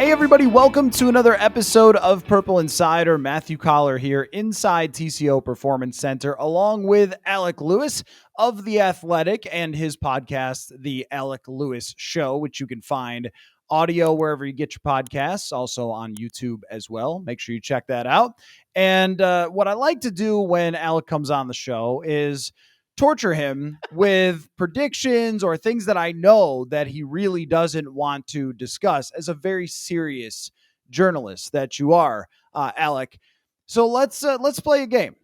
Hey everybody, welcome to another episode of Purple Insider. Matthew Coller here inside TCO Performance Center, along with Alec Lewis of The Athletic and his podcast, The Alec Lewis Show, which you can find audio wherever you get your podcasts, also on YouTube as well. Make sure you check that out. And what I like to do when Alec comes on the show is torture him with predictions or things that I know that he really doesn't want to discuss as a very serious journalist that you are, Alec. So let's play a game.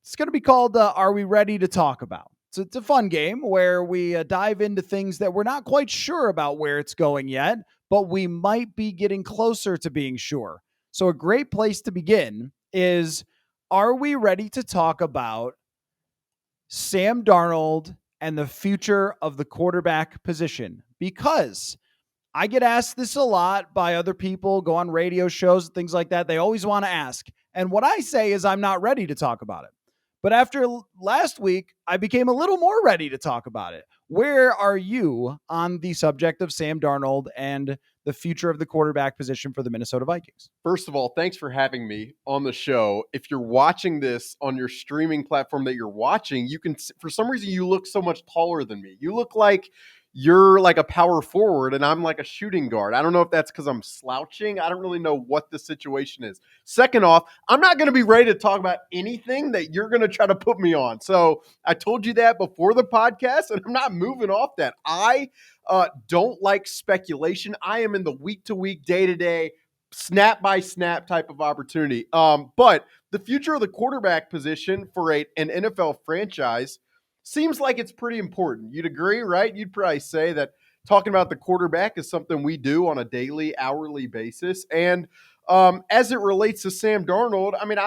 It's going to be called Are We Ready to Talk About? It's a fun game where we dive into things that we're not quite sure about where it's going yet, but we might be getting closer to being sure. So a great place to begin is, are we ready to talk about Sam Darnold and the future of the quarterback position? Because I get asked this a lot by other people, go on radio shows, things like that. They always want to ask. And what I say is I'm not ready to talk about it. But after last week, I became a little more ready to talk about it. Where are you on the subject of Sam Darnold and the future of the quarterback position for the Minnesota Vikings? First of all, thanks for having me on the show. If you're watching this on your streaming platform that you're watching, you can, for some reason, you look so much taller than me. You look like you're like a power forward and I'm like a shooting guard. I don't know if that's because I'm slouching. I don't really know what the situation is. Second off, I'm not going to be ready to talk about anything that you're going to try to put me on. So I told you that before the podcast, and I'm not moving off that. I don't like speculation. I am in the week-to-week, day-to-day, snap-by-snap type of opportunity. But the future of the quarterback position for an NFL franchise seems like it's pretty important. You'd agree, right? You'd probably say that talking about the quarterback is something we do on a daily, hourly basis. And as it relates to Sam Darnold, I mean,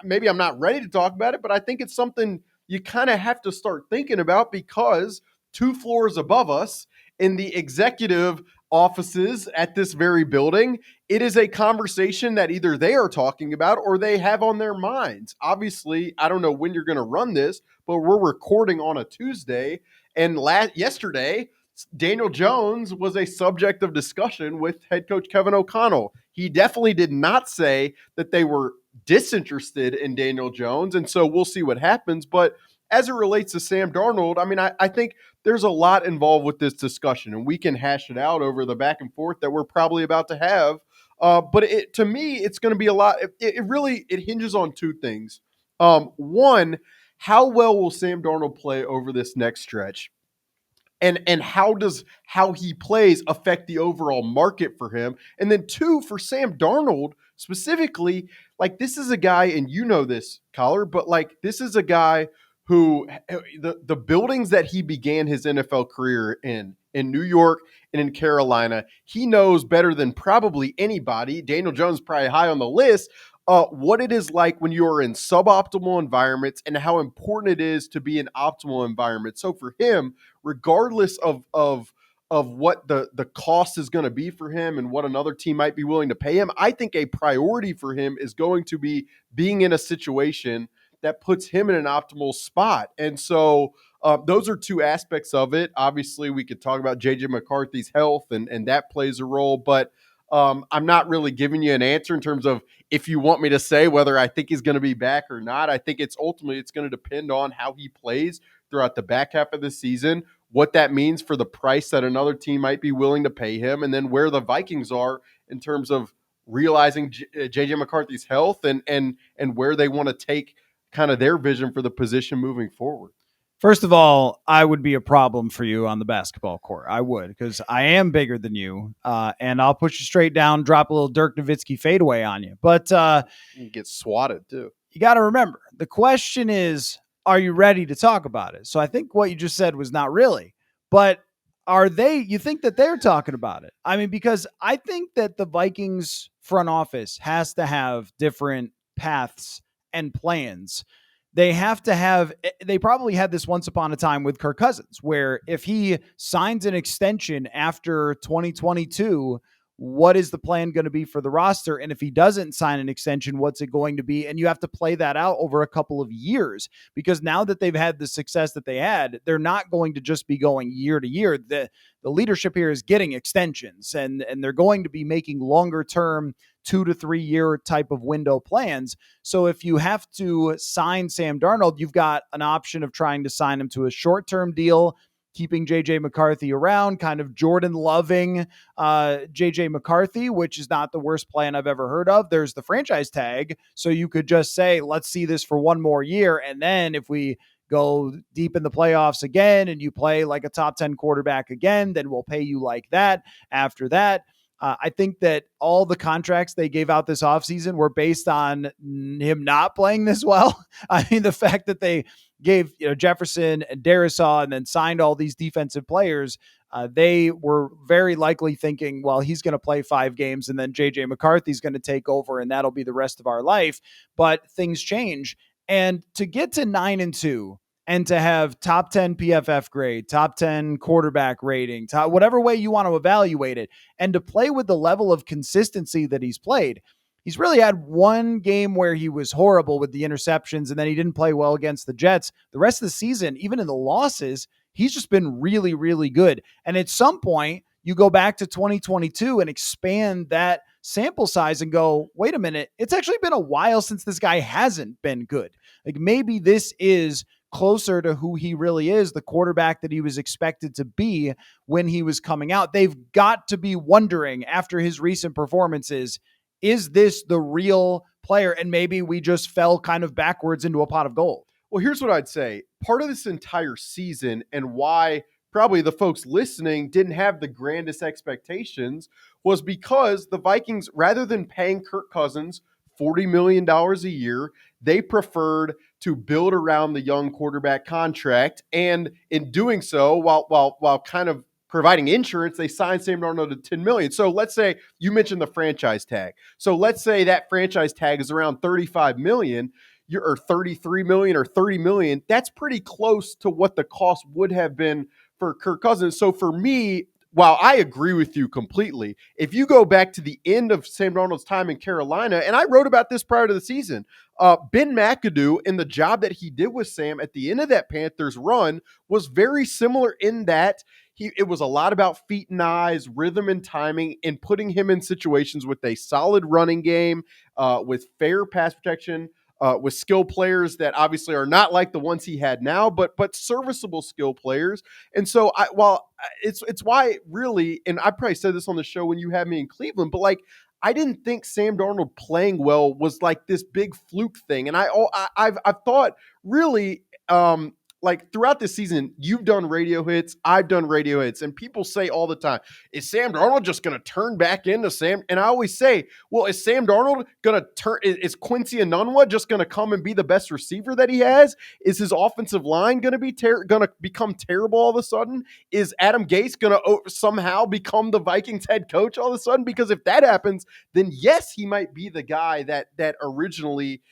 maybe I'm not ready to talk about it, but I think it's something you kind of have to start thinking about, because 2 floors above us in the executive offices at this very building, it is a conversation that either they are talking about or they have on their minds. Obviously, I don't know when you're going to run this, but we're recording on a Tuesday. And yesterday, Daniel Jones was a subject of discussion with head coach Kevin O'Connell. He definitely did not say that they were disinterested in Daniel Jones. And so we'll see what happens. But as it relates to Sam Darnold, I mean, I think there's a lot involved with this discussion, and we can hash it out over the back and forth that we're probably about to have. But to me, it's going to be a lot. It hinges on 2 things. One, how well will Sam Darnold play over this next stretch? And how does how he plays affect the overall market for him? And then 2, for Sam Darnold specifically, like, this is a guy, and you know this, Coller, but like, this is a guy who the buildings that he began his NFL career in New York and in Carolina, he knows better than probably anybody. Daniel Jones probably high on the list. What it is like when you're in suboptimal environments and how important it is to be in optimal environments. So for him, regardless of what the cost is going to be for him and what another team might be willing to pay him, I think a priority for him is going to be being in a situation that puts him in an optimal spot. And so those are 2 aspects of it. Obviously, we could talk about J.J. McCarthy's health, and that plays a role. But I'm not really giving you an answer in terms of if you want me to say whether I think he's going to be back or not. I think it's going to depend on how he plays throughout the back half of the season, what that means for the price that another team might be willing to pay him, and then where the Vikings are in terms of realizing J.J. McCarthy's health and where they want to take kind of their vision for the position moving forward. First of all, I would be a problem for you on the basketball court. I would, because I am bigger than you, and I'll push you straight down, drop a little Dirk Nowitzki fadeaway on you. But you get swatted too. You got to remember, the question is, are you ready to talk about it? So I think what you just said was not really, but you think that they're talking about it? I mean, because I think that the Vikings front office has to have different paths and plans. They probably had this once upon a time with Kirk Cousins, where if he signs an extension after 2022, what is the plan going to be for the roster? And if he doesn't sign an extension, what's it going to be? And you have to play that out over a couple of years, because now that they've had the success that they had, they're not going to just be going year to year. The leadership here is getting extensions, and they're going to be making longer term 2 to 3 year type of window plans. So if you have to sign Sam Darnold, you've got an option of trying to sign him to a short term deal, keeping JJ McCarthy around, kind of Jordan loving JJ McCarthy, which is not the worst plan I've ever heard of. There's the franchise tag. So you could just say, let's see this for one more year. And then if we go deep in the playoffs again and you play like a top 10 quarterback again, then we'll pay you like that after that. I think that all the contracts they gave out this offseason were based on him not playing this well. I mean, the fact that they gave Jefferson and Darisaw and then signed all these defensive players, they were very likely thinking, well, he's going to play 5 games and then JJ McCarthy's going to take over and that'll be the rest of our life. But things change. And to get to 9-2 and to have top 10 PFF grade, top 10 quarterback rating, whatever way you want to evaluate it, and to play with the level of consistency that he's played. He's really had one game where he was horrible with the interceptions, and then he didn't play well against the Jets. The rest of the season, even in the losses, he's just been really, really good. And at some point, you go back to 2022 and expand that sample size and go, wait a minute, it's actually been a while since this guy hasn't been good. Like maybe this is closer to who he really is, the quarterback that he was expected to be when he was coming out. They've got to be wondering after his recent performances, is this the real player? And maybe we just fell kind of backwards into a pot of gold. Well, here's what I'd say. Part of this entire season and why probably the folks listening didn't have the grandest expectations was because the Vikings, rather than paying Kirk Cousins $40 million a year, they preferred to build around the young quarterback contract. And in doing so, while kind of providing insurance, they signed Sam Darnold to $10 million. So let's say you mentioned the franchise tag. So let's say that franchise tag is around $35 million or $33 million or $30 million. That's pretty close to what the cost would have been for Kirk Cousins. So for me, while I agree with you completely, if you go back to the end of Sam Darnold's time in Carolina, and I wrote about this prior to the season, Ben McAdoo and the job that he did with Sam at the end of that Panthers run was very similar in that it was a lot about feet and eyes, rhythm and timing, and putting him in situations with a solid running game, with fair pass protection, with skill players that obviously are not like the ones he had now, but serviceable skill players. And so it's why really, and I probably said this on the show when you had me in Cleveland, but like, I didn't think Sam Darnold playing well was like this big fluke thing. And I've thought really, like throughout this season, you've done radio hits, I've done radio hits, and people say all the time, is Sam Darnold just going to turn back into Sam? And I always say, well, is Sam Darnold going to turn, is Quincy Enunwa just going to come and be the best receiver that he has? Is his offensive line going to be going to become terrible all of a sudden? Is Adam Gase going to somehow become the Vikings head coach all of a sudden? Because if that happens, then yes, he might be the guy that originally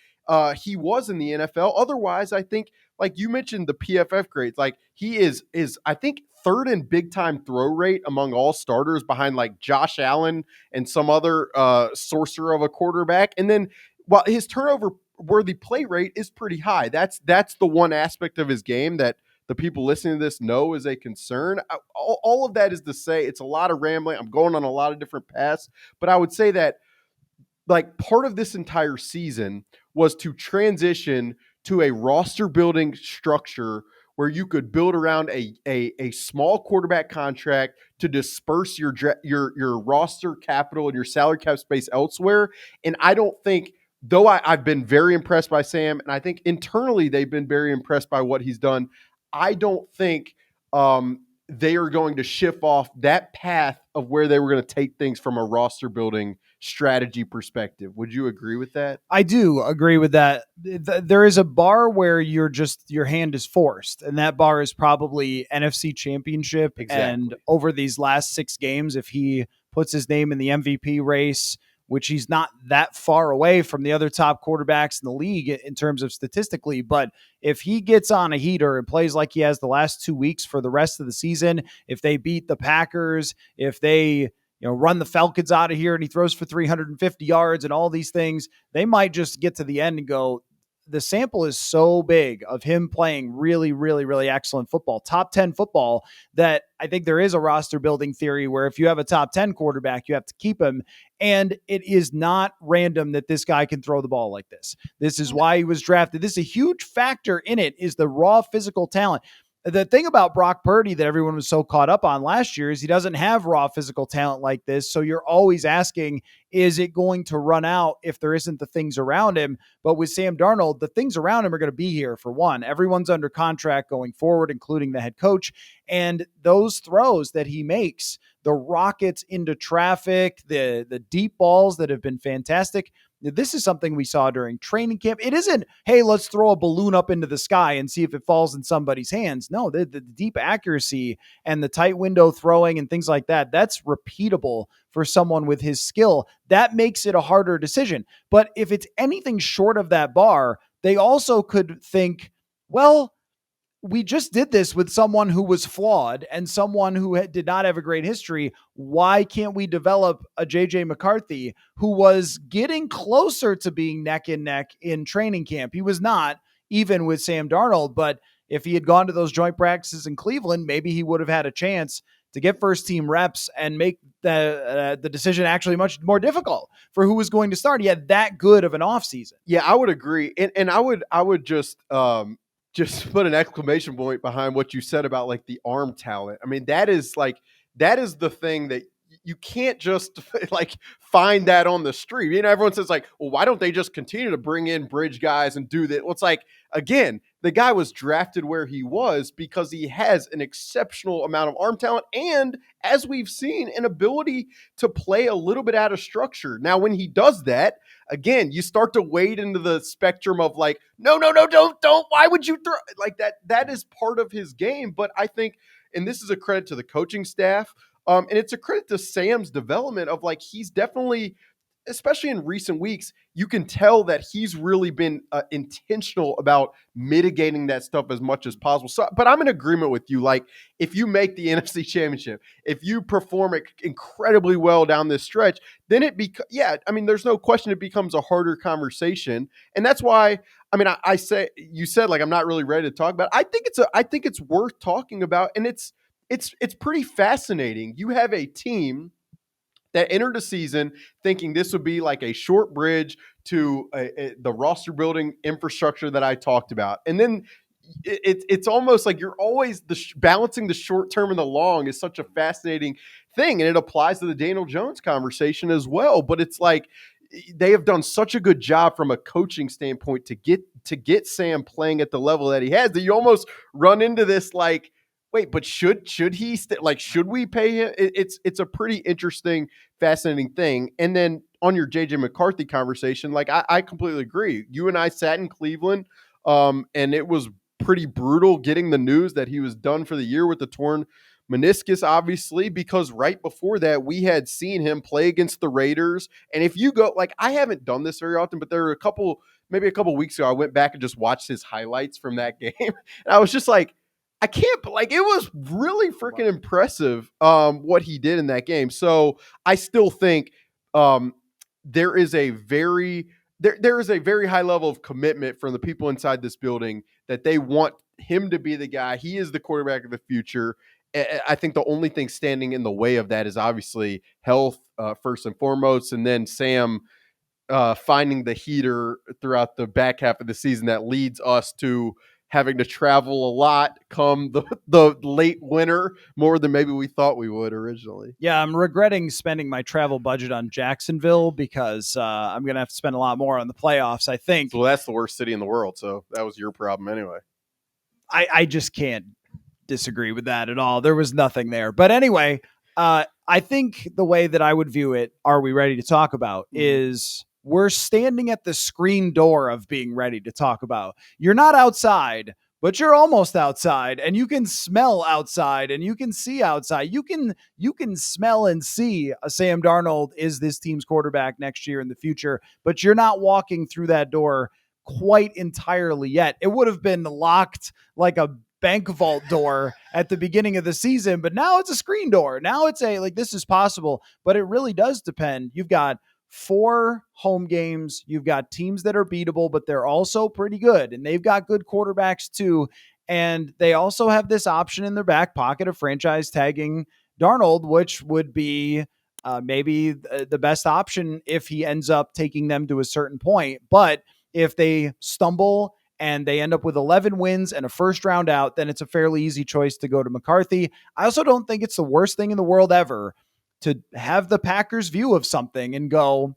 he was in the NFL. Otherwise, I think, like you mentioned, the PFF grades, like he is I think third in big time throw rate among all starters behind like Josh Allen and some other sorcerer of a quarterback. And then while his turnover worthy play rate is pretty high, that's the one aspect of his game that the people listening to this know is a concern. All of that is to say it's a lot of rambling. I'm going on a lot of different paths, but I would say that like part of this entire season was to transition to a roster building structure where you could build around a small quarterback contract to disperse your roster capital and your salary cap space elsewhere. And I don't think, though I've been very impressed by Sam, and I think internally they've been very impressed by what he's done, I don't think they are going to shift off that path of where they were going to take things from a roster building strategy perspective. Would you agree with that? I do agree with that. There is a bar where your hand is forced, and that bar is probably NFC Championship. Exactly. And over these last 6 games, if he puts his name in the MVP race, which he's not that far away from the other top quarterbacks in the league in terms of statistically, but if he gets on a heater and plays like he has the last 2 weeks for the rest of the season, if they beat the Packers, if they run the Falcons out of here and he throws for 350 yards and all these things, they might just get to the end and go, the sample is so big of him playing really, really, really excellent football, top 10 football, that I think there is a roster building theory where if you have a top 10 quarterback, you have to keep him. And it is not random that this guy can throw the ball like this. This is why he was drafted. This is a huge factor in it, is the raw physical talent. The thing about Brock Purdy that everyone was so caught up on last year is he doesn't have raw physical talent like this. So you're always asking, is it going to run out if there isn't the things around him? But with Sam Darnold, the things around him are going to be here for one. Everyone's under contract going forward, including the head coach. And those throws that he makes, the rockets into traffic, the deep balls that have been fantastic, this is something we saw during training camp. It isn't, hey, let's throw a balloon up into the sky and see if it falls in somebody's hands. No, the deep accuracy and the tight window throwing and things like that, that's repeatable for someone with his skill. That makes it a harder decision. But if it's anything short of that bar, they also could think, well, we just did this with someone who was flawed and someone who did not have a great history. Why can't we develop a JJ McCarthy who was getting closer to being neck and neck in training camp? He was not, even with Sam Darnold, but if he had gone to those joint practices in Cleveland, maybe he would have had a chance to get first team reps and make the decision actually much more difficult for who was going to start. He had that good of an offseason. Yeah, I would agree. And I would just put an exclamation point behind what you said about like the arm talent. I mean, that is the thing that you can't just like find that on the street. You know, everyone says like, well, why don't they just continue to bring in bridge guys and do that? Well, it's like, again, the guy was drafted where he was because he has an exceptional amount of arm talent and, as we've seen, an ability to play a little bit out of structure. Now, when he does that, again, you start to wade into the spectrum of like, no, don't. Why would you throw like that? That is part of his game. But I think, and this is a credit to the coaching staff, and it's a credit to Sam's development of like, he's definitely, especially in recent weeks, you can tell that he's really been intentional about mitigating that stuff as much as possible. So, but I'm in agreement with you. Like, if you make the NFC Championship, if you perform incredibly well down this stretch, then I mean, there's no question it becomes a harder conversation. And that's why, I mean, I say, you said like, I'm not really ready to talk about it. I think it's worth talking about. And it's pretty fascinating. You have a team that entered the season thinking this would be like a short bridge to the roster building infrastructure that I talked about. And then it's almost like you're always balancing the short term and the long is such a fascinating thing. And it applies to the Daniel Jones conversation as well. But it's like, they have done such a good job from a coaching standpoint to get Sam playing at the level that he has, that you almost run into this like, wait, but should he should we pay him? It's a pretty interesting, fascinating thing. And then on your JJ McCarthy conversation, like I completely agree. You and I sat in Cleveland, and it was pretty brutal getting the news that he was done for the year with the torn meniscus, obviously, because right before that we had seen him play against the Raiders. And if you go, like, I haven't done this very often, but there were maybe a couple weeks ago, I went back and just watched his highlights from that game, and I was just like, I can't, like, it was really freaking impressive what he did in that game. So I still think there is a very high level of commitment from the people inside this building that they want him to be the guy. He is the quarterback of the future. I think the only thing standing in the way of that is obviously health, first and foremost, and then Sam finding the heater throughout the back half of the season that leads us to having to travel a lot come the late winter, more than maybe we thought we would originally. Yeah, I'm regretting spending my travel budget on Jacksonville because I'm going to have to spend a lot more on the playoffs, I think. Well, that's the worst city in the world, so that was your problem anyway. I just can't disagree with that at all. There was nothing there. But anyway, I think the way that I would view it, are we ready to talk about, is we're standing at the screen door of being ready to talk about. You're not outside, but you're almost outside, and you can smell outside, and you can see outside. You can smell and see a Sam Darnold is this team's quarterback next year in the future, but you're not walking through that door quite entirely yet. It would have been locked like a bank vault door at the beginning of the season, but now it's a screen door. Now it's this is possible, but it really does depend. You've got 4 home games. You've got teams that are beatable, but they're also pretty good, and they've got good quarterbacks too. And they also have this option in their back pocket of franchise tagging Darnold, which would be maybe the best option if he ends up taking them to a certain point. But if they stumble and they end up with 11 wins and a first round out, then it's a fairly easy choice to go to McCarthy. I also don't think it's the worst thing in the world ever to have the Packers view of something and go,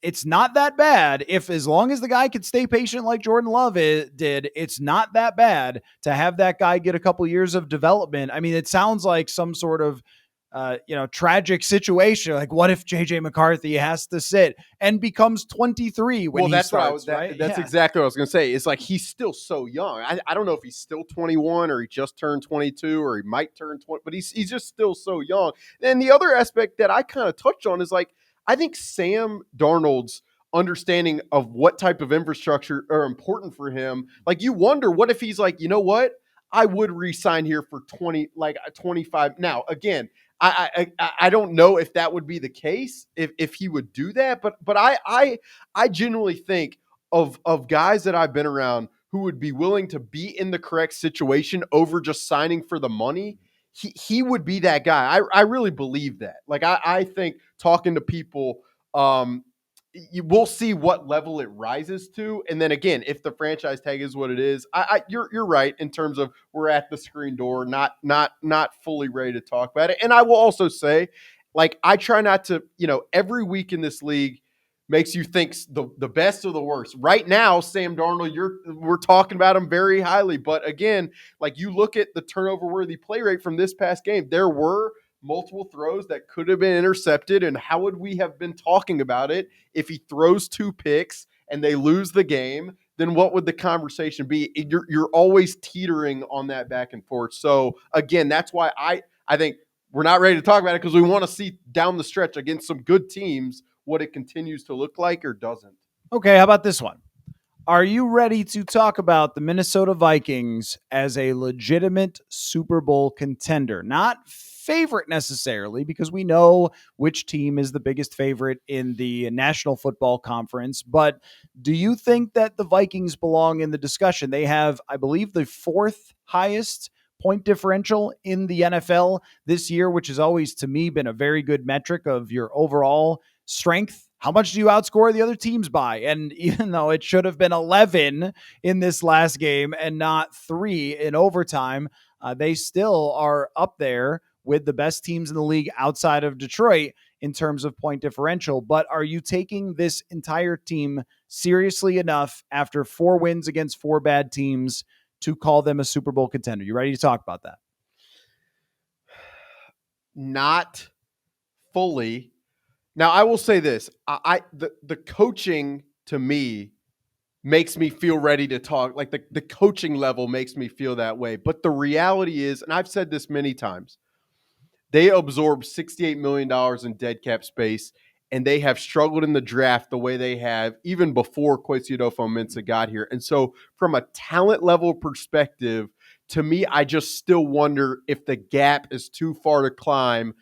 it's not that bad. If as long as the guy could stay patient like Jordan Love did, it's not that bad to have that guy get a couple years of development. I mean, it sounds like some sort of tragic situation. Like, what if JJ McCarthy has to sit and becomes 23 when he starts? Right? That's exactly what I was going to say. It's like he's still so young. I don't know if he's still 21 or he just turned 22 or he might turn 20, but he's just still so young. And the other aspect that I kind of touched on is like, I think Sam Darnold's understanding of what type of infrastructure are important for him. Like, you wonder, what if he's like, you know what? I would re-sign here for 25. Now, again, I don't know if that would be the case, if he would do that, but I genuinely think of guys that I've been around who would be willing to be in the correct situation over just signing for the money. He would be that guy. I really believe that. Like, I think talking to people, you will see what level it rises to. And then again, if the franchise tag is what it is, you're right in terms of we're at the screen door, not fully ready to talk about it. And I will also say, like, I try not to, every week in this league makes you think the best or the worst. Right now, Sam Darnold, we're talking about him very highly. But again, like, you look at the turnover-worthy play rate from this past game, there were multiple throws that could have been intercepted. And how would we have been talking about it if he throws 2 picks and they lose the game? Then what would the conversation be? You're always teetering on that back and forth. So again, that's why I think we're not ready to talk about it, because we want to see down the stretch against some good teams what it continues to look like or doesn't. Okay, how about this one? Are you ready to talk about the Minnesota Vikings as a legitimate Super Bowl contender? Not favorite necessarily, because we know which team is the biggest favorite in the National Football Conference, but do you think that the Vikings belong in the discussion? They have, I believe, the 4th highest point differential in the NFL this year, which has always, to me, been a very good metric of your overall strength. How much do you outscore the other teams by? And even though it should have been 11 in this last game and not 3 in overtime, they still are up there with the best teams in the league outside of Detroit in terms of point differential. But are you taking this entire team seriously enough after 4 wins against 4 bad teams to call them a Super Bowl contender? You ready to talk about that? Not fully. Now, I will say this. The coaching, to me, makes me feel ready to talk. Like, the coaching level makes me feel that way. But the reality is, and I've said this many times, they absorbed $68 million in dead cap space, and they have struggled in the draft the way they have even before adofo-mensah got here. And so from a talent level perspective, to me, I just still wonder if the gap is too far to climb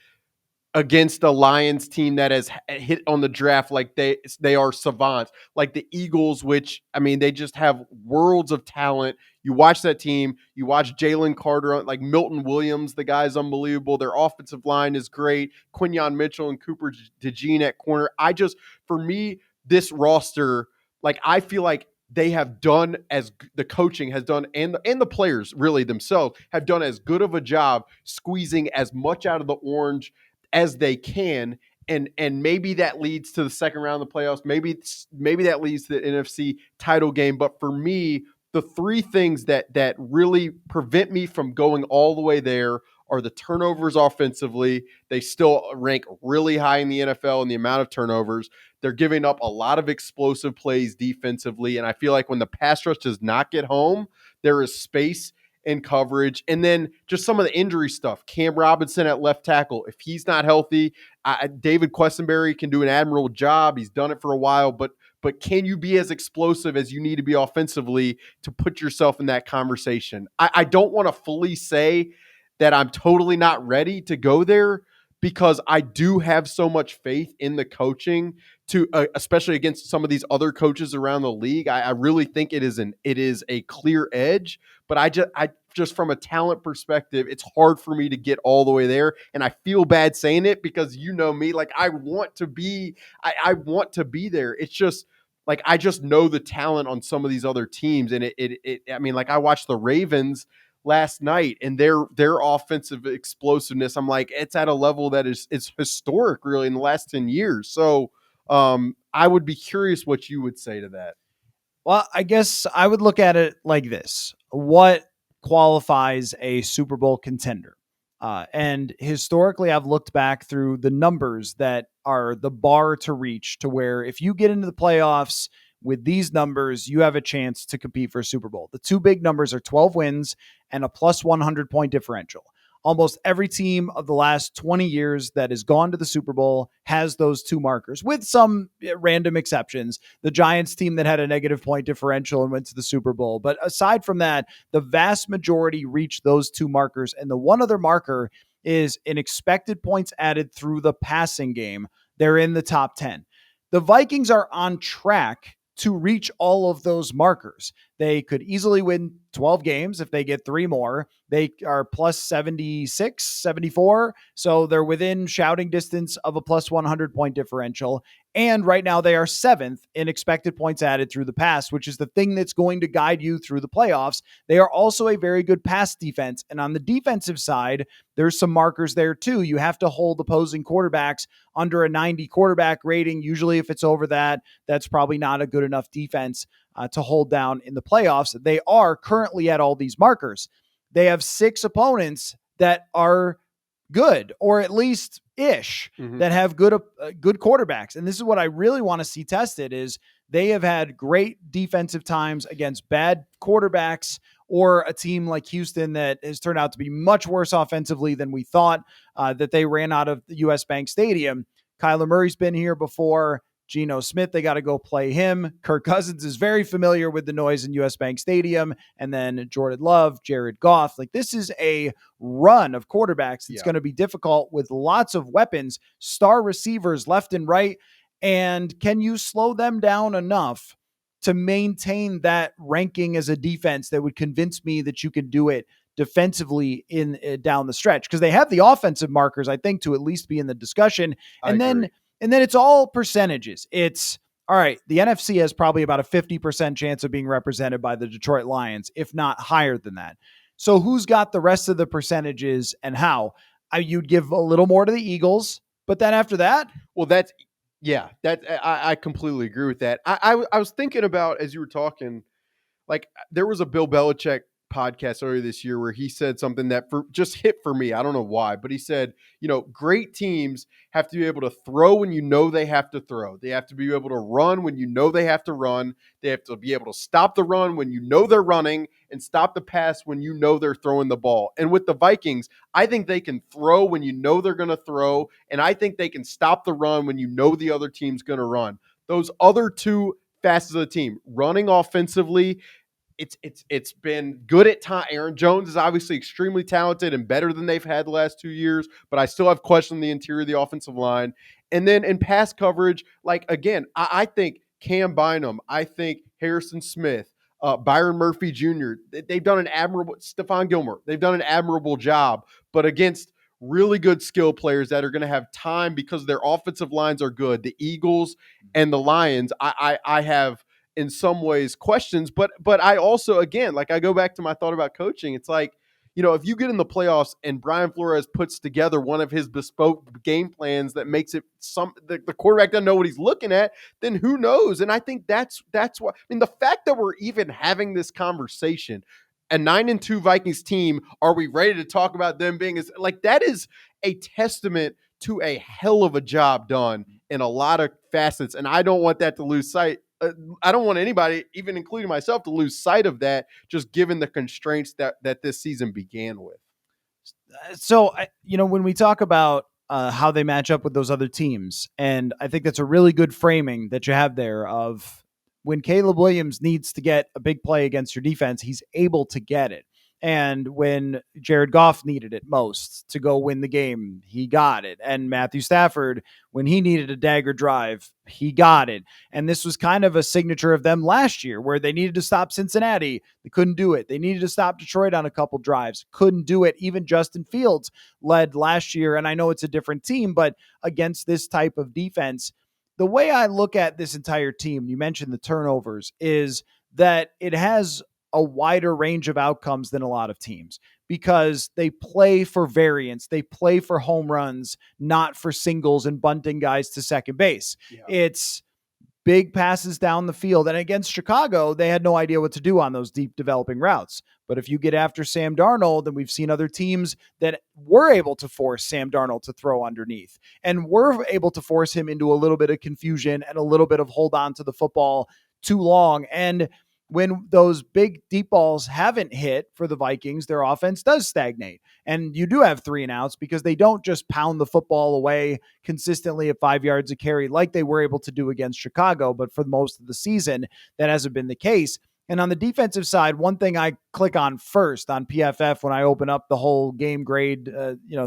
against a Lions team that has hit on the draft like they are savants, like the Eagles, which, I mean, they just have worlds of talent. You watch that team, you watch Jalen Carter, like Milton Williams, the guy's unbelievable. Their offensive line is great. Quinyon Mitchell and Cooper DeJean at corner. For me, this roster, like, I feel like they have done, as the coaching has done, and the players really themselves have done as good of a job squeezing as much out of the orange as they can, and maybe that leads to the second round of the playoffs. Maybe that leads to the NFC title game. But for me, the 3 things that really prevent me from going all the way there are the turnovers offensively. They still rank really high in the NFL in the amount of turnovers. They're giving up a lot of explosive plays defensively, and I feel like when the pass rush does not get home, there is space in coverage. And then just some of the injury stuff. Cam Robinson at left tackle, if he's not healthy, David Quessenberry can do an admirable job. He's done it for a while, but but can you be as explosive as you need to be offensively to put yourself in that conversation? I don't want to fully say that I'm totally not ready to go there, because I do have so much faith in the coaching to, especially against some of these other coaches around the league. I really think it is a clear edge, but I just from a talent perspective, it's hard for me to get all the way there, and I feel bad saying it because you know me, like I want to be, I want to be there. It's just like I just know the talent on some of these other teams, and I mean, like I watched the Ravens last night and their offensive explosiveness. I'm like, it's at a level that is historic, really, in the last 10 years. So I would be curious what you would say to that. Well, I guess I would look at it like this. What qualifies a Super Bowl contender? And historically, I've looked back through the numbers that are the bar to reach to where if you get into the playoffs with these numbers, you have a chance to compete for a Super Bowl. The two big numbers are 12 wins and a plus 100 point differential. Almost every team of the last 20 years that has gone to the Super Bowl has those two markers, with some random exceptions. The Giants team that had a negative point differential and went to the Super Bowl. But aside from that, the vast majority reach those two markers. And the one other marker is in expected points added through the passing game. They're in the top 10. The Vikings are on track to reach all of those markers. They could easily win 12 games if they get three more. They are plus 76, 74. So they're within shouting distance of a plus 100 point differential. And right now they are seventh in expected points added through the pass, which is the thing that's going to guide you through the playoffs. They are also a very good pass defense. And on the defensive side, there's some markers there too. You have to hold opposing quarterbacks under a 90 quarterback rating. Usually if it's over that, that's probably not a good enough defense to hold down in the playoffs. They are currently at all these markers. They have six opponents that are good, or at least ish, that have good quarterbacks. And this is what I really want to see tested is they have had great defensive times against bad quarterbacks, or a team like Houston that has turned out to be much worse offensively than we thought, that they ran out of the US Bank Stadium. Kyler Murray's been here before. Geno Smith, they got to go play him. Kirk Cousins is very familiar with the noise in US Bank Stadium. And then Jordan Love, Jared Goff. Like, this is a run of quarterbacks. It's going to be difficult with lots of weapons, star receivers left and right. And can you slow them down enough to maintain that ranking as a defense that would convince me that you can do it defensively in down the stretch? Because they have the offensive markers, I think, to at least be in the discussion. And then it's all percentages. It's all right. The NFC has probably about a 50% chance of being represented by the Detroit Lions, if not higher than that. So who's got the rest of the percentages and how? You'd give a little more to the Eagles, but then after that, well, I completely agree with that. I was thinking about, as you were talking, like there was a Bill Belichick podcast earlier this year where he said something that just hit for me. I don't know why, but he said, great teams have to be able to throw when you know they have to throw. They have to be able to run when you know they have to run. They have to be able to stop the run when you know they're running, and stop the pass when you know they're throwing the ball. And with the Vikings, I think they can throw when you know they're going to throw, and I think they can stop the run when you know the other team's going to run. Those other two facets of the team, running offensively, it's been good at time. Aaron Jones is obviously extremely talented and better than they've had the last 2 years, but I still have questions on the interior of the offensive line. And then in pass coverage, like again, I think Cam Bynum, I think Harrison Smith, Byron Murphy Jr., they've done an admirable, Stephon Gilmore, they've done an admirable job, but against really good skill players that are going to have time because their offensive lines are good. The Eagles and the Lions, I have in some ways questions, but I also, again, like I go back to my thought about coaching. It's like, if you get in the playoffs and Brian Flores puts together one of his bespoke game plans that makes it the quarterback doesn't know what he's looking at, then who knows? And I think that's why, I mean, the fact that we're even having this conversation, a 9-2 Vikings team, are we ready to talk about them being like, that is a testament to a hell of a job done in a lot of facets. And I don't want that to lose sight. I don't want anybody, even including myself, to lose sight of that, just given the constraints that this season began with. So, when we talk about how they match up with those other teams. And I think that's a really good framing that you have there of when Caleb Williams needs to get a big play against your defense, he's able to get it. And when Jared Goff needed it most to go win the game, he got it. And Matthew Stafford, when he needed a dagger drive, he got it. And this was kind of a signature of them last year where they needed to stop Cincinnati. They couldn't do it. They needed to stop Detroit on a couple drives. Couldn't do it. Even Justin Fields led last year. And I know it's a different team, but against this type of defense, the way I look at this entire team, you mentioned the turnovers, is that it has a wider range of outcomes than a lot of teams because they play for variance. They play for home runs, not for singles and bunting guys to second base. Yeah. It's big passes down the field. And against Chicago, they had no idea what to do on those deep developing routes. But if you get after Sam Darnold, and we've seen other teams that were able to force Sam Darnold to throw underneath and were able to force him into a little bit of confusion and a little bit of hold on to the football too long. And when those big deep balls haven't hit for the Vikings, their offense does stagnate. And you do have 3 and outs because they don't just pound the football away consistently at 5 yards a carry like they were able to do against Chicago. But for most of the season, that hasn't been the case. And on the defensive side, one thing I click on first on PFF when I open up the whole game grade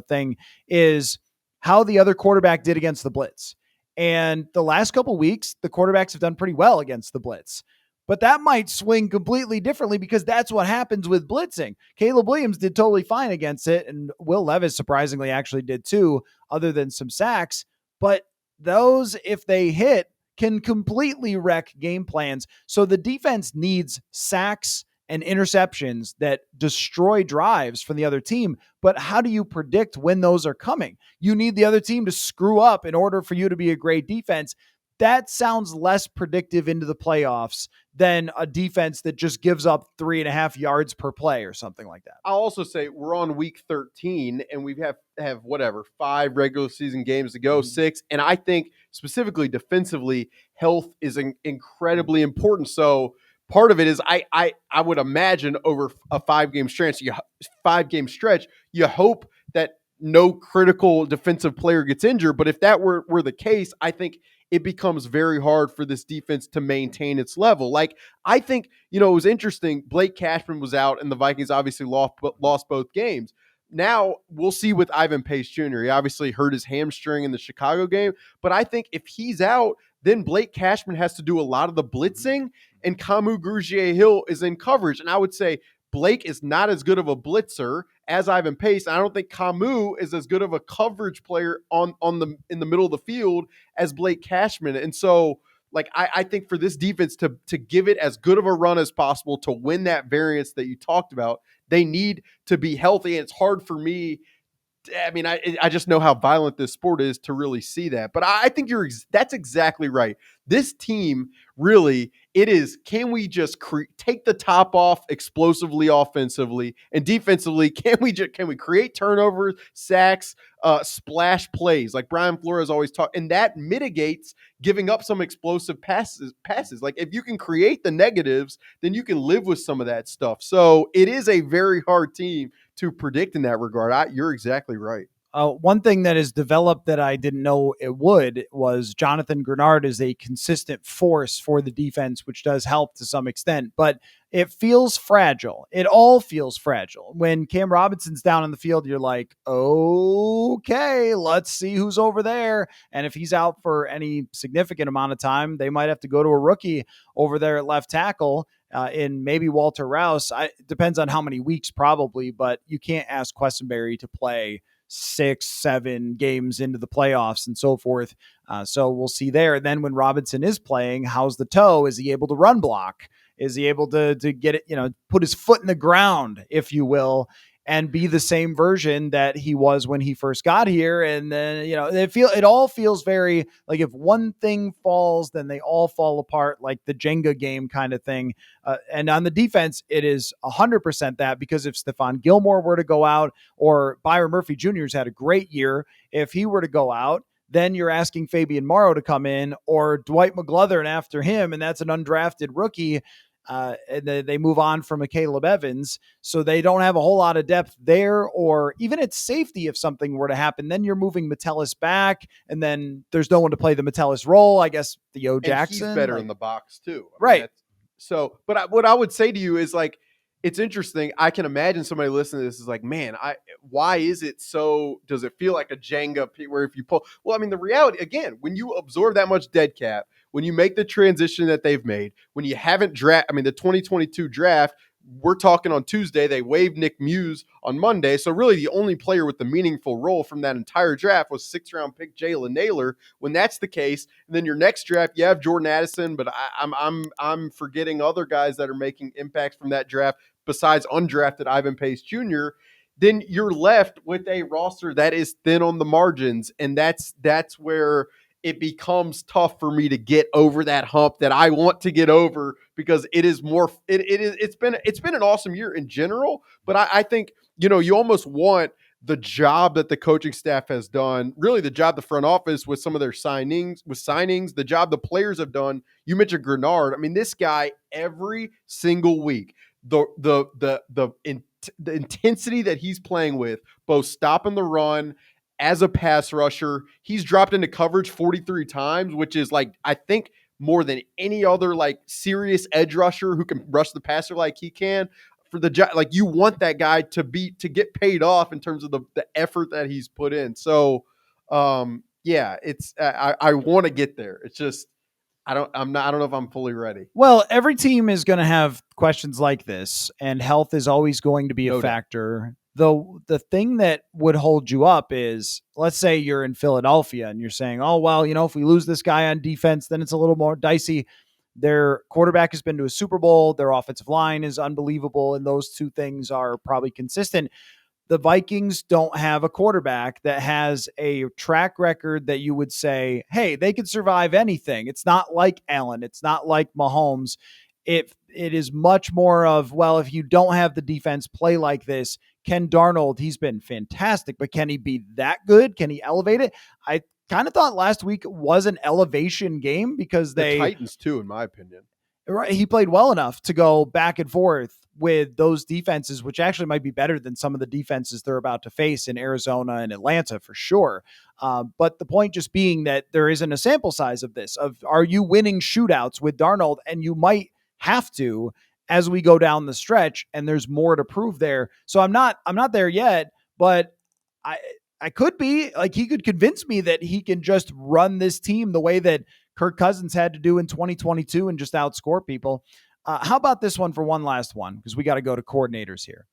thing is how the other quarterback did against the blitz. And the last couple of weeks, the quarterbacks have done pretty well against the blitz. But that might swing completely differently because that's what happens with blitzing. Caleb Williams did totally fine against it, and Will Levis surprisingly actually did too, other than some sacks. But those, if they hit, can completely wreck game plans. So the defense needs sacks and interceptions that destroy drives from the other team. But how do you predict when those are coming? You need the other team to screw up in order for you to be a great defense. That sounds less predictive into the playoffs than a defense that just gives up 3.5 yards per play or something like that. I'll also say we're on week 13 and we have whatever, 5 regular season games to go, 6. And I think specifically defensively, health is incredibly important. So part of it is I would imagine over a 5-game stretch, you hope that no critical defensive player gets injured. But if that were the case, I think it becomes very hard for this defense to maintain its level. Like, I think, it was interesting. Blake Cashman was out and the Vikings obviously lost both games. Now we'll see with Ivan Pace Jr. He obviously hurt his hamstring in the Chicago game, but I think if he's out, then Blake Cashman has to do a lot of the blitzing and Kamu Grugier-Hill is in coverage. And I would say Blake is not as good of a blitzer as Ivan Pace. I don't think Kamu is as good of a coverage player in the middle of the field as Blake Cashman. And so, I think for this defense to give it as good of a run as possible to win that variance that you talked about, they need to be healthy. And it's hard for me. I mean, I just know how violent this sport is to really see that. But I think that's exactly right. This team really, it is, can we just take the top off explosively offensively and defensively? Can we create turnovers, sacks, splash plays like Brian Flores always talked, and that mitigates giving up some explosive passes. Like if you can create the negatives, then you can live with some of that stuff. So it is a very hard team to predict in that regard. You're exactly right. One thing that is developed that I didn't know it would was Jonathan Grenard is a consistent force for the defense, which does help to some extent, but it feels fragile. It all feels fragile. When Cam Robinson's down in the field, you're like, okay, let's see who's over there. And if he's out for any significant amount of time, they might have to go to a rookie over there at left tackle. In maybe Walter Rouse. It depends on how many weeks probably, but you can't ask Questenberry to play 6-7 games into the playoffs and so forth. So we'll see there. And then when Robinson is playing, how's the toe? Is he able to run block? Is he able to get it, put his foot in the ground, if you will, and be the same version that he was when he first got here? And then, it all feels very like if one thing falls, then they all fall apart, like the Jenga game kind of thing. And on the defense, it is 100% that, because if Stephon Gilmore were to go out, or Byron Murphy Jr. has had a great year, if he were to go out, then you're asking Fabian Morrow to come in, or Dwight McGlothern after him, and that's an undrafted rookie. And they move on from a Caleb Evans. So they don't have a whole lot of depth there, or even at safety if something were to happen. Then you're moving Metellus back, and then there's no one to play the Metellus role. I guess Theo And he's Jackson. better in the box too. I mean, Right. that's so. But what I would say to you is like, it's interesting. I can imagine somebody listening to this is like, man, why is it so? Does it feel like a Jenga where if you pull? Well, I mean, the reality again, when you absorb that much dead cap, when you make the transition that they've made, when you haven't draft, I mean, the 2022 draft. We're talking on Tuesday. They waived Nick Muse on Monday. So really the only player with the meaningful role from that entire draft was 6th-round pick Jalen Naylor. When that's the case, and then your next draft, you have Jordan Addison, but I'm forgetting other guys that are making impacts from that draft besides undrafted Ivan Pace Jr., then you're left with a roster that is thin on the margins. And that's where it becomes tough for me to get over that hump that I want to get over, because it is more it's been an awesome year in general, but I think you almost want the job that the coaching staff has done, really the job the front office with some of their signings, the job the players have done. You mentioned Grenard. I mean, this guy every single week, the intensity that he's playing with, both stopping the run as a pass rusher. He's dropped into coverage 43 times, which is like, I think, more than any other like serious edge rusher who can rush the passer like he can. For the job, like, you want that guy to get paid off in terms of the effort that he's put in. So yeah, it's I want to get there. It's just I don't know if I'm fully ready. Well, every team is going to have questions like this, and health is always going to be a factor. Though the thing that would hold you up is, let's say you're in Philadelphia and you're saying, oh, well, if we lose this guy on defense, then it's a little more dicey. Their quarterback has been to a Super Bowl. Their offensive line is unbelievable. And those two things are probably consistent. The Vikings don't have a quarterback that has a track record that you would say, hey, they could survive anything. It's not like Allen. It's not like Mahomes. It is much more of, well, if you don't have the defense play like this, Ken Darnold, he's been fantastic, but can he be that good? Can he elevate it? I kind of thought last week was an elevation game because the Titans too, in my opinion. Right, he played well enough to go back and forth with those defenses, which actually might be better than some of the defenses they're about to face in Arizona and Atlanta for sure. But the point just being that there isn't a sample size of this, of are you winning shootouts with Darnold? And you might have to as we go down the stretch, and there's more to prove there. So I'm not there yet, but I could be. Like, he could convince me that he can just run this team the way that Kirk Cousins had to do in 2022 and just outscore people. How about this one for one last one? Because we got to go to coordinators here.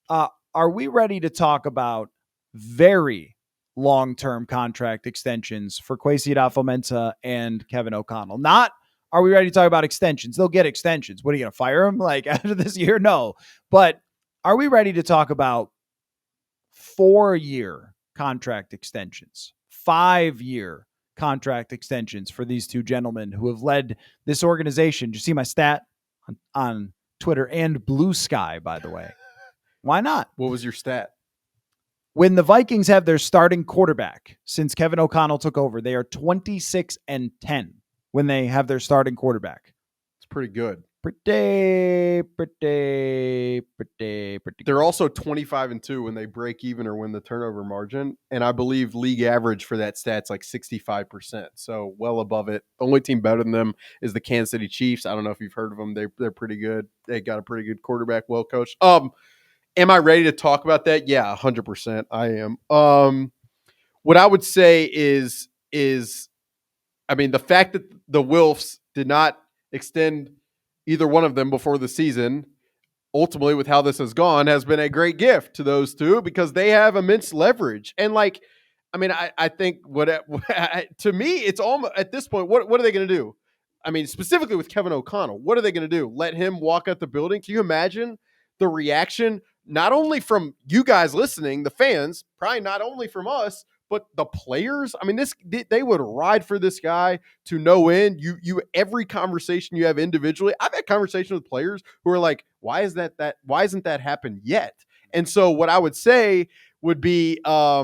Are we ready to talk about very long-term contract extensions for Kwesi Adofo-Mensah and Kevin O'Connell? Not, are we ready to talk about extensions? They'll get extensions. What, are you going to fire them like after this year? No. But are we ready to talk about 4-year contract extensions, 5-year contract extensions for these two gentlemen who have led this organization? Did you see my stat on Twitter and Blue Sky, by the way? Why not? What was your stat? When the Vikings have their starting quarterback since Kevin O'Connell took over, they are 26-10 when they have their starting quarterback. It's pretty good. Pretty. They're also 25-2 when they break even or win the turnover margin. And I believe league average for that stat's like 65%. So well above it. The only team better than them is the Kansas City Chiefs. I don't know if you've heard of them. They're pretty good. They got a pretty good quarterback, well coached. Am I ready to talk about that? Yeah, 100%. I am. What I would say is, I mean, the fact that the Wilfs did not extend either one of them before the season, ultimately with how this has gone, has been a great gift to those two because they have immense leverage. And like, I mean, I think to me, it's almost at this point, what are they going to do? I mean, specifically with Kevin O'Connell, what are they going to do? Let him walk out the building? Can you imagine the reaction, not only from you guys listening, the fans, probably not only from us, but the players? I mean, they would ride for this guy to no end. You every conversation you have individually, I've had conversations with players who are like, why isn't that happened yet? And so what I would say would be, I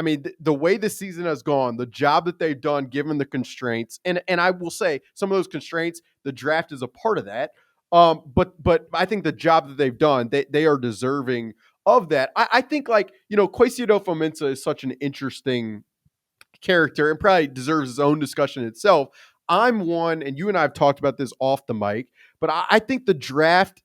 mean, the way the season has gone, the job that they've done given the constraints, and I will say some of those constraints, the draft is a part of that. But I think the job that they've done, they are deserving of that. I think, like, Kwesi Adofo-Mensah is such an interesting character and probably deserves its own discussion itself. I'm one, and you and I have talked about this off the mic, but I think the draft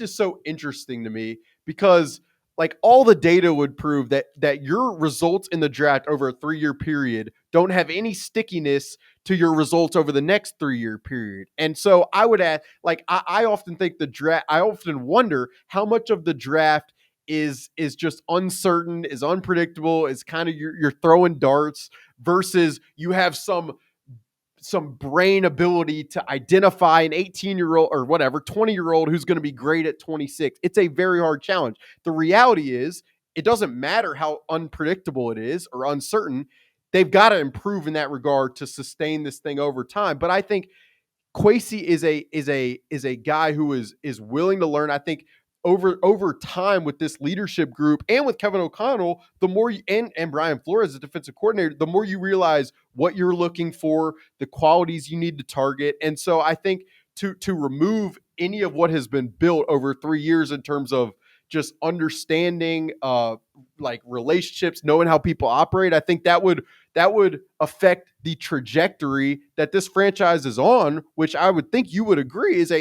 is so interesting to me because, like, all the data would prove that your results in the draft over a 3-year period don't have any stickiness to your results over the next 3-year period. And so I would add, like, I often think the draft, I often wonder how much of the draft is just uncertain, is unpredictable, is kind of you're throwing darts versus you have some brain ability to identify an 18-year-old or whatever 20-year-old who's going to be great at 26. It's a very hard challenge. The reality is it doesn't matter how unpredictable it is or uncertain. They've got to improve in that regard to sustain this thing over time. But I think Kwesi is a guy who is willing to learn. I think over time with this leadership group and with Kevin O'Connell, the more and Brian Flores as defensive coordinator, the more you realize what you're looking for, the qualities you need to target. And so I think to remove any of what has been built over 3 years in terms of just understanding like relationships, knowing how people operate, I think that would affect the trajectory that this franchise is on, which I would think you would agree is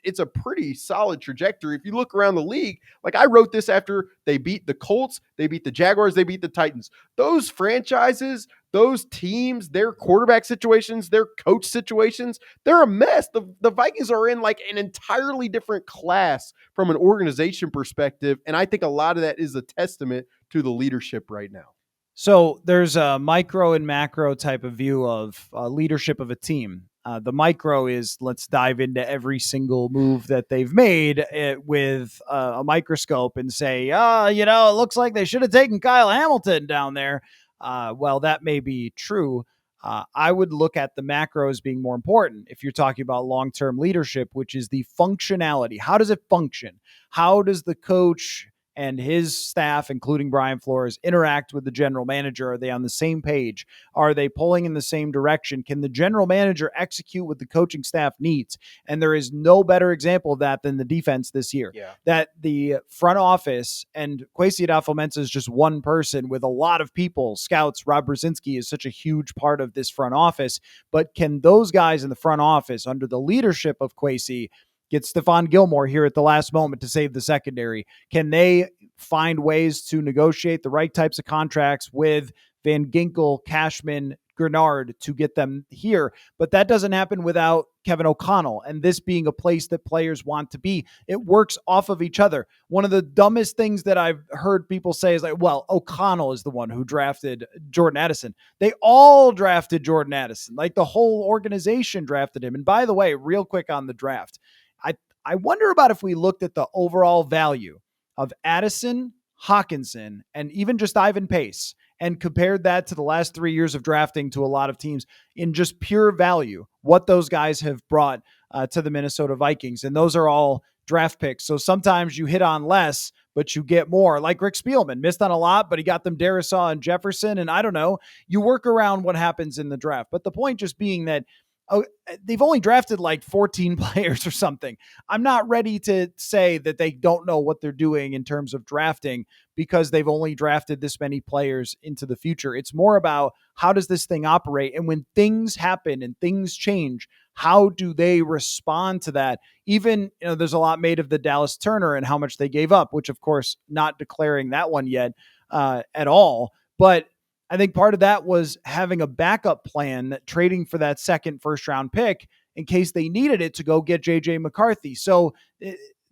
it's a pretty solid trajectory. If you look around the league, like I wrote this after they beat the Colts, they beat the Jaguars, they beat the Titans. Those franchises, those teams, their quarterback situations, their coach situations, they're a mess. The Vikings are in like an entirely different class from an organization perspective. And I think a lot of that is a testament to the leadership right now. So there's a micro and macro type of view of leadership of a team. The micro is let's dive into every single move that they've made with a microscope and say, it looks like they should have taken Kyle Hamilton down there. Well, that may be true. I would look at the macro as being more important if you're talking about long-term leadership, which is the functionality. How does it function? How does the coach and his staff, including Brian Flores, interact with the general manager? Are they on the same page? Are they pulling in the same direction? Can the general manager execute what the coaching staff needs? And there is no better example of that than the defense this year. Yeah. That the front office, and Kwesi Adofo-Mensah is just one person with a lot of people, scouts. Rob Brzezinski is such a huge part of this front office. But can those guys in the front office, under the leadership of Kwesi, get Stephon Gilmore here at the last moment to save the secondary? Can they find ways to negotiate the right types of contracts with Van Ginkel, Cashman, Grenard to get them here? But that doesn't happen without Kevin O'Connell, and this being a place that players want to be. It works off of each other. One of the dumbest things that I've heard people say is like, well, O'Connell is the one who drafted Jordan Addison. They all drafted Jordan Addison. Like the whole organization drafted him. And by the way, real quick on the draft, I wonder about if we looked at the overall value of Addison, Hawkinson, and even just Ivan Pace and compared that to the last 3 years of drafting to a lot of teams in just pure value, what those guys have brought to the Minnesota Vikings. And those are all draft picks. So sometimes you hit on less, but you get more. Like Rick Spielman missed on a lot, but he got them Darisaw and Jefferson. And I don't know, you work around what happens in the draft. But the point just being that they've only drafted like 14 players or something. I'm not ready to say that they don't know what they're doing in terms of drafting because they've only drafted this many players into the future. It's more about how does this thing operate? And when things happen and things change, how do they respond to that? Even, there's a lot made of the Dallas Turner and how much they gave up, which of course, not declaring that one yet at all. But I think part of that was having a backup plan, trading for that second first-round pick in case they needed it to go get J.J. McCarthy. So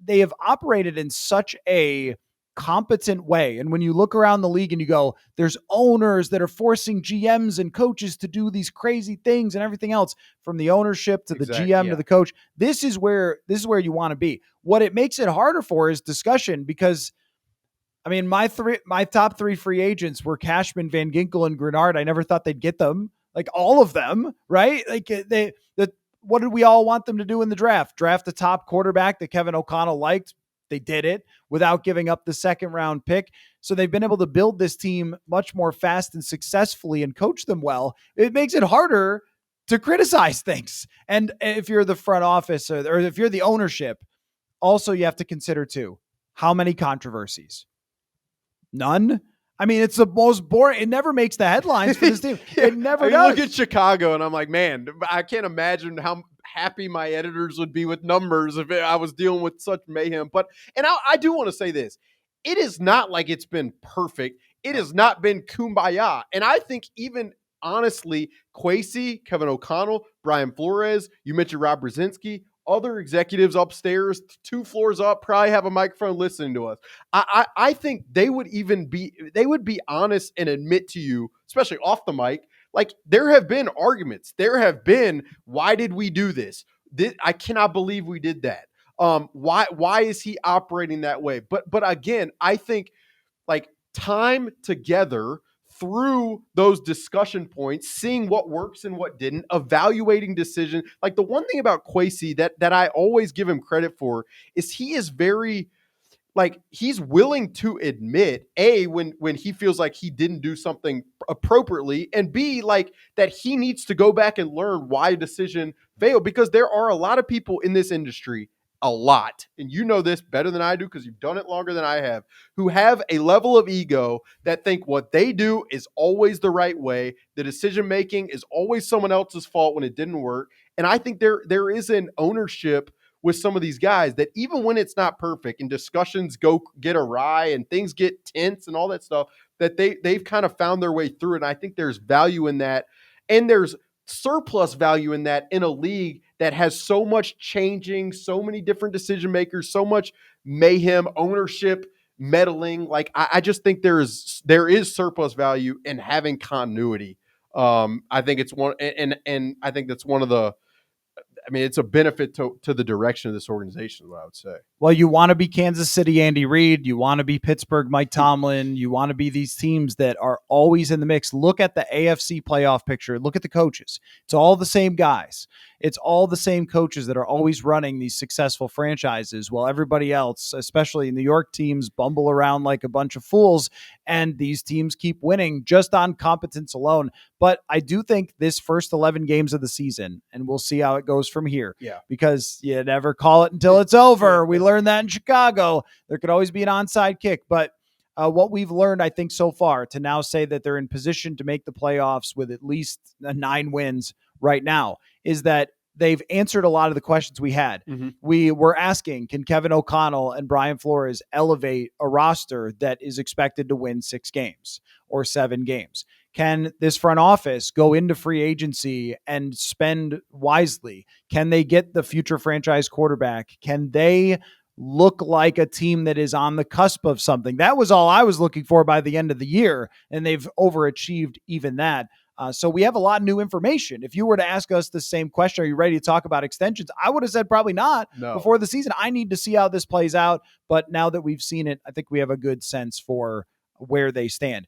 they have operated in such a competent way. And when you look around the league and you go, there's owners that are forcing GMs and coaches to do these crazy things and everything else, from the ownership to the GM to the coach. This is where you want to be. What it makes it harder for is discussion because my top 3 free agents were Cashman, Van Ginkel, and Grenard. I never thought they'd get them, like all of them, right? Like what did we all want them to do in the draft? Draft a top quarterback that Kevin O'Connell liked. They did it without giving up the second round pick. So they've been able to build this team much more fast and successfully and coach them well. It makes it harder to criticize things. And if you're the front office or if you're the ownership, also you have to consider too, how many controversies? None. I mean, it's the most boring. It never makes the headlines for this team. Yeah, It never I does. look at Chicago and I'm like, man, I can't imagine how happy my editors would be with numbers if I was dealing with such mayhem. But, and I do want to say this. It is not like it's been perfect. It has not been kumbaya. And I think even honestly, Kwesi, Kevin O'Connell, Brian Flores, you mentioned Rob Brzezinski, other executives upstairs, 2 floors up, probably have a microphone listening to us. I think they would be honest and admit to you, especially off the mic, like there have been arguments. There have been, why did we do this? I cannot believe we did that. Why is he operating that way? But again, I think like time together through those discussion points, seeing what works and what didn't, evaluating decision. Like the one thing about Kwesi that I always give him credit for is he is very like he's willing to admit when he feels like he didn't do something appropriately, and B, like that he needs to go back and learn why a decision failed, because there are a lot of people in this industry, a lot, and you know this better than I do because you've done it longer than I have, who have a level of ego that think what they do is always the right way, the decision making is always someone else's fault when it didn't work. And I think there is an ownership with some of these guys that even when it's not perfect and discussions go get awry and things get tense and all that stuff, that they've kind of found their way through it. And I think there's value in that. And there's surplus value in that in a league that has so much changing, so many different decision makers, so much mayhem, ownership, meddling. Like I just think there is surplus value in having continuity. I think it's one, and I think that's one of the, I mean, it's a benefit to the direction of this organization, is what I would say. Well, you want to be Kansas City Andy Reid. You want to be Pittsburgh Mike Tomlin. You want to be these teams that are always in the mix. Look at the AFC playoff picture. Look at the coaches. It's all the same guys. It's all the same coaches that are always running these successful franchises, while everybody else, especially New York teams, bumble around like a bunch of fools, and these teams keep winning just on competence alone. But I do think this first 11 games of the season, and we'll see how it goes from here, because you never call it until it's over. We learned that in Chicago. There could always be an onside kick, but what we've learned, I think, so far to now say that they're in position to make the playoffs with at least 9 wins right now is that they've answered a lot of the questions we had. Mm-hmm. We were asking, can Kevin O'Connell and Brian Flores elevate a roster that is expected to win 6 games or 7 games? Can this front office go into free agency and spend wisely? Can they get the future franchise quarterback? Can they look like a team that is on the cusp of something? That was all I was looking for by the end of the year, and they've overachieved even that. So we have a lot of new information. If you were to ask us the same question, are you ready to talk about extensions? I would have said probably not before the season. I need to see how this plays out. But now that we've seen it, I think we have a good sense for where they stand.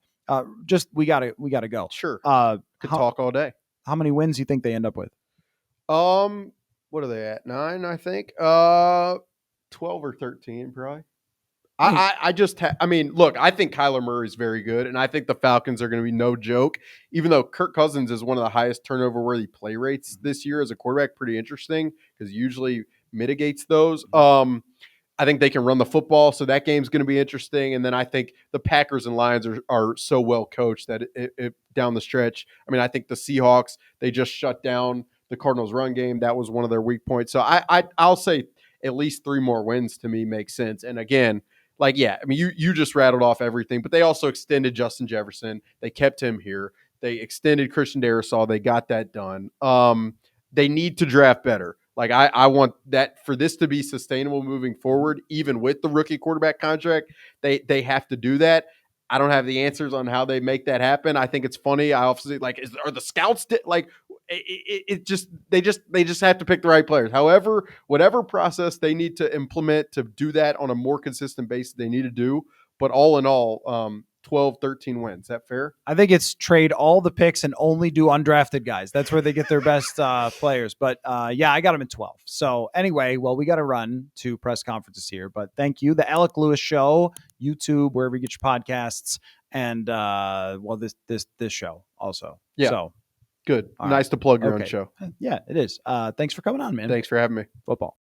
We gotta go. Sure. Could How, talk all day. How many wins do you think they end up with? What are they at? 9, I think. 12 or 13, probably. I mean, look, I think Kyler Murray is very good, and I think the Falcons are going to be no joke, even though Kirk Cousins is one of the highest turnover-worthy play rates this year as a quarterback. Pretty interesting because usually mitigates those. I think they can run the football, so that game's going to be interesting. And then I think the Packers and Lions are so well coached that it down the stretch. I mean, I think the Seahawks, they just shut down the Cardinals' run game. That was one of their weak points. So I'll say at least 3 more wins to me make sense. And again, like, yeah, I mean, you just rattled off everything, but they also extended Justin Jefferson. They kept him here. They extended Christian Darrisaw. They got that done. They need to draft better. Like, I want that for this to be sustainable moving forward, even with the rookie quarterback contract. They have to do that. I don't have the answers on how they make that happen. I think it's funny. I obviously like, are the scouts like they just have to pick the right players. However, whatever process they need to implement to do that on a more consistent basis, they need to do. But all in all, 12, 13 wins. Is that fair? I think it's trade all the picks and only do undrafted guys. That's where they get their best players. But yeah, I got them in 12. So anyway, well, we got to run to press conferences here. But thank you. The Alec Lewis Show, YouTube, wherever you get your podcasts, and well, this show also. Yeah. So Good. All Nice right. to plug your own Okay. show. Yeah, it is. Thanks for coming on, man. Thanks for having me. Football.